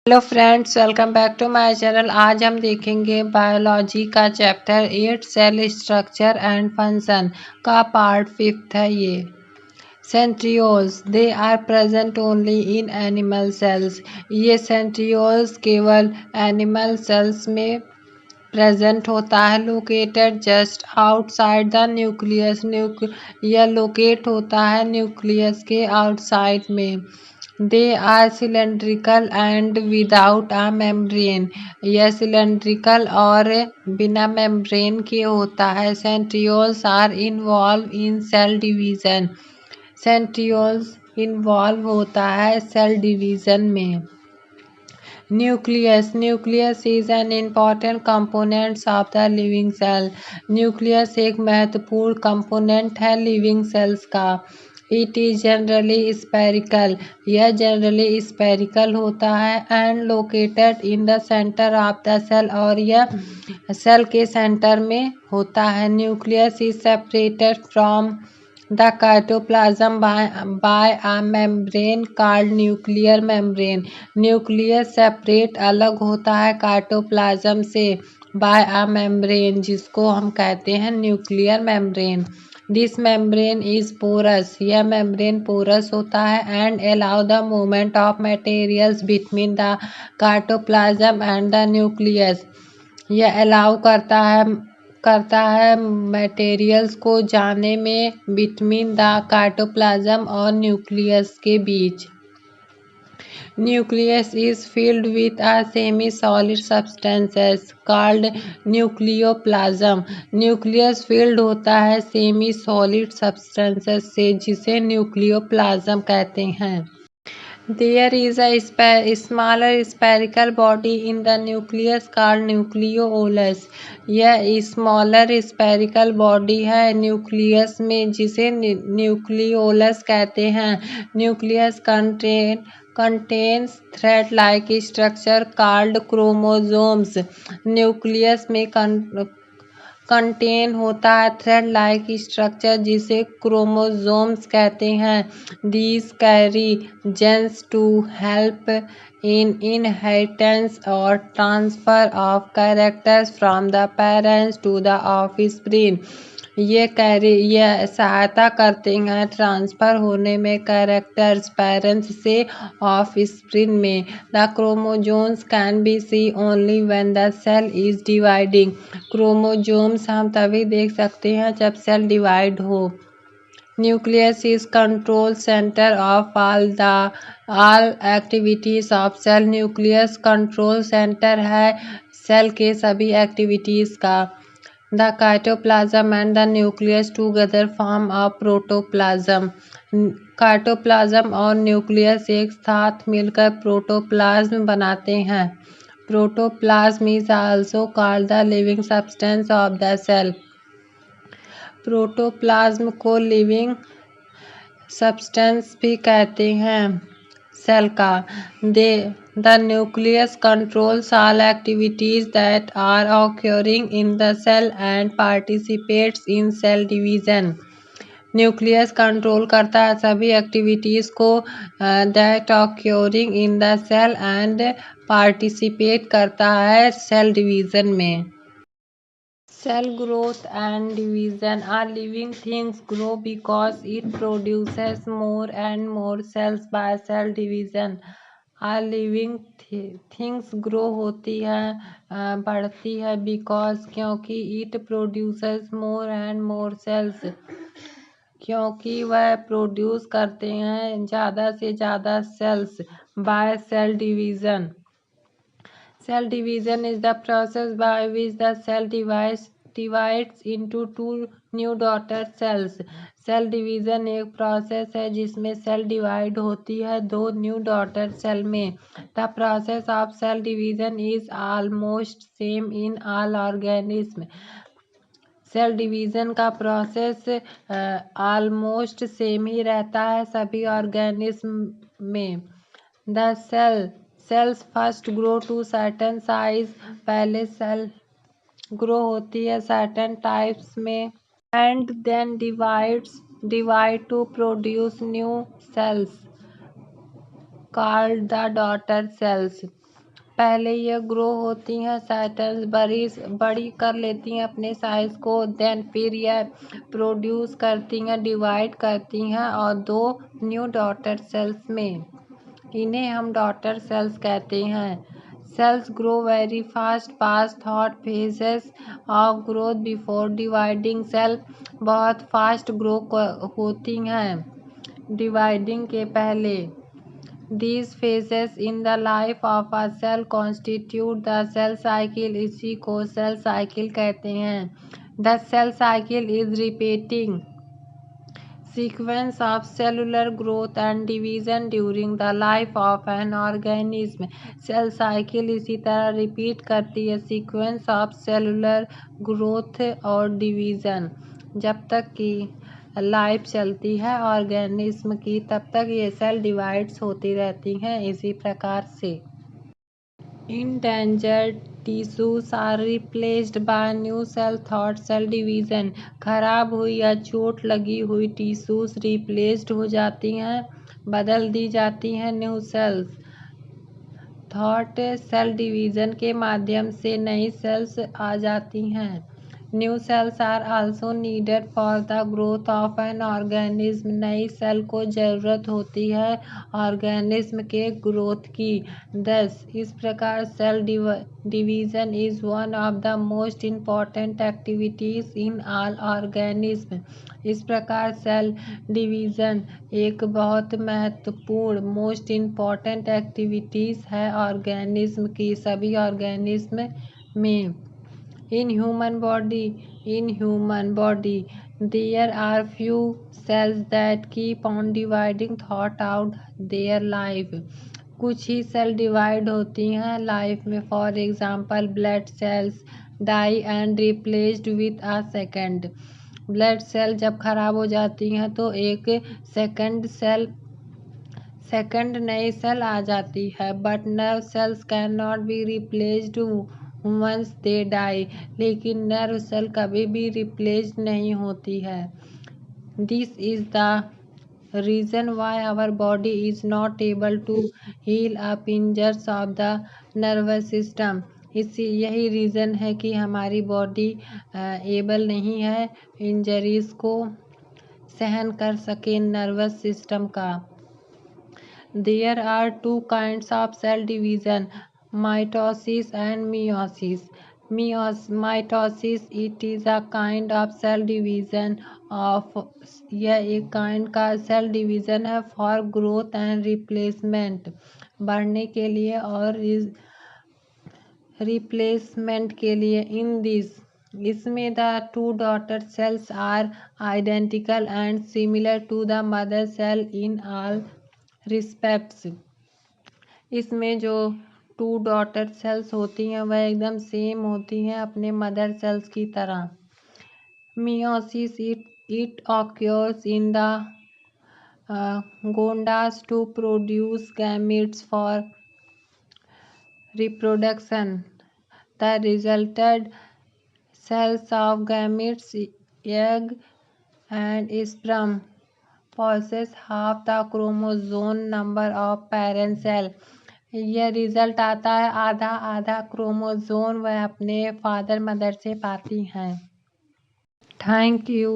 Hello friends, welcome back to my channel. आज हम देखेंगे बायोलॉजी का chapter 8 cell structure and function का पार्ट 5 है ये। Centrioles they are present only in animal cells. ये सेंट्रियोल्स केवल एनिमल सेल्स में प्रेजेंट होता है। Located just outside the nucleus. यह लोकेट होता है न्यूक्लियस के आउटसाइड में। They are cylindrical and without a membrane. यह सिलेंड्रिकल और बिना मेम्ब्रेन के होता है। Centrioles are involve in cell division. Centrioles involve होता है सेल डिवीजन में। Nucleus is an important components of the living cell. Nucleus एक महत्वपूर्ण कंपोनेंट है लिविंग सेल्स का। It is generally spherical. यह जनरली स्पेरिकल होता है and located in the centre of the cell, और यह सेल के सेंटर में होता है। Nucleus is separated from the cytoplasm by a membrane called nuclear membrane. Nucleus separate अलग होता है काइटोप्लाज्म से बाय अ मेम्ब्रेन, जिसको हम कहते हैं nuclear membrane. This membrane is porous. यह मेम्ब्रेन पोरस होता है and allow the movement of materials between the cytoplasm and the nucleus. यह अलाउ करता है मटेरियल्स को जाने में बिटवीन द काइटोप्लाज्म और न्यूक्लियस के बीच। Nucleus is filled with a semi solid substances called nucleoplasm. Nucleus filled होता है सेमी सॉलिड सब्सटेंसेस से, जिसे न्यूक्लियोप्लाज्म कहते हैं। There is a smaller spherical body in the nucleus called nucleolus. यह स्मॉलर स्पेरिकल बॉडी है न्यूक्लियस में, जिसे न्यूक्लियोलस कहते हैं। Nucleus contains thread-like structure called chromosomes. Nucleus में कंटेन होता है थ्रेड लाइक स्ट्रक्चर, जिसे क्रोमोसोम्स कहते हैं। These carry genes to help in inheritance और transfer of characters from the parents to the offspring. यह सहायता करते हैं ट्रांसफर होने में कैरेक्टर्स पेरेंट्स से ऑफस्प्रिंग में। The chromosomes can be seen only when the cell is dividing. Chromosomes हम तभी देख सकते हैं जब सेल डिवाइड हो। Nucleus is control centre of all activities of cell. Nucleus control centre है सेल के सभी एक्टिविटीज का। The cytoplasm and the nucleus together form a protoplasm. Cytoplasm और न्यूक्लियस एक साथ मिलकर प्रोटोप्लाज्म बनाते हैं। Protoplasm is also called the living substance of the cell. Protoplasm को लिविंग सब्सटेंस भी कहते हैं सेल का। The nucleus controls all activities that are occurring in the cell and participates in cell division. Nucleus control करता है सभी activities को that occurring in the cell and participate करता है सेल डिवीजन में। Cell growth and division. A living things grow because it produces more and more cells by cell division. A living things grow होती है बढ़ती है because क्योंकि it produces more and more cells, क्योंकि वह produce करते हैं ज़्यादा से ज़्यादा cells by cell division. Cell division is the process by which the cell divides into two new daughter cells. Cell division एक प्रोसेस है जिसमें सेल डिवाइड होती है दो न्यू डॉटर सेल में। The process of cell division is almost same in all organism. Cell division का process almost same ही रहता है सभी ऑर्गेनिज्म में। The cells first grow to certain size. पहले सेल ग्रो होती है सर्टेन टाइप्स में and then divide to produce new cells called the daughter cells. पहले ये ग्रो होती हैं, सेटल्स बड़ी कर लेती हैं अपने साइज को, देन फिर यह प्रोड्यूस करती हैं, डिवाइड करती हैं और 2 न्यू डॉटर सेल्स में। इन्हें हम डॉटर सेल्स कहते हैं। Cells grow very fast pass through phases of growth before dividing. सेल बहुत फास्ट ग्रो होती हैं डिवाइडिंग के पहले। These phases in the life of a cell constitute the cell cycle. इसी को cell cycle कहते हैं. The cell cycle is repeating sequence of cellular growth and division during the life of an organism. Cell cycle इसी तरह repeat करती है sequence of cellular growth और division. जब तक कि लाइफ चलती है ऑर्गेनिज्म की, तब तक ये सेल डिवाइड्स होती रहती हैं इसी प्रकार से। Endangered tissues are replaced by new cell through cell division. खराब हुई या चोट लगी हुई टिश्यूज रिप्लेस्ड हो जाती हैं, बदल दी जाती हैं new cells through cell division के माध्यम से नई सेल्स आ जाती हैं। New cells are also needed for the growth of an organism. नई सेल को ज़रूरत होती है ऑर्गेनिज्म के ग्रोथ की। दस इस प्रकार cell division is one of the most important activities in all organism. इस प्रकार सेल डिवीज़न एक बहुत महत्वपूर्ण मोस्ट इम्पॉर्टेंट एक्टिविटीज़ है ऑर्गेनिज्म की, सभी ऑर्गेनिज्म में। In human body, there are few cells that keep on dividing throughout their life. कुछ ही सेल डिवाइड होती हैं लाइफ में. For example blood cells die and replaced with a second. Blood cell जब खराब हो जाती हैं तो एक सेकेंड नई सेल आ जाती है. But nerve cells can not be replaced once they die. लेकिन नर्व सेल कभी भी रिप्लेस नहीं होती है. This is the reason why our body is not able to heal up injuries of the nervous system. यही reason है कि हमारी बॉडी एबल नहीं है इंजरीज को सहन कर सके नर्वस सिस्टम का. There are 2 kinds of cell division, mitosis and meiosis. Mitosis, it is a kind of cell division of यह एक kind का cell division है for growth and replacement, बढ़ने के लिए और replacement के लिए. In this इसमें the 2 daughter cells are identical and similar to the mother cell in all respects. इसमें जो 2 डॉटर सेल्स होती हैं वह एकदम सेम होती हैं अपने मदर सेल्स की तरह. Meiosis it occurs in the gonads to produce gametes for reproduction. The resulted cells of gametes egg and sperm possess half the chromosome number of parent cell. यह रिजल्ट आता है आधा chromosome वह अपने father mother से पाती हैं. Thank you.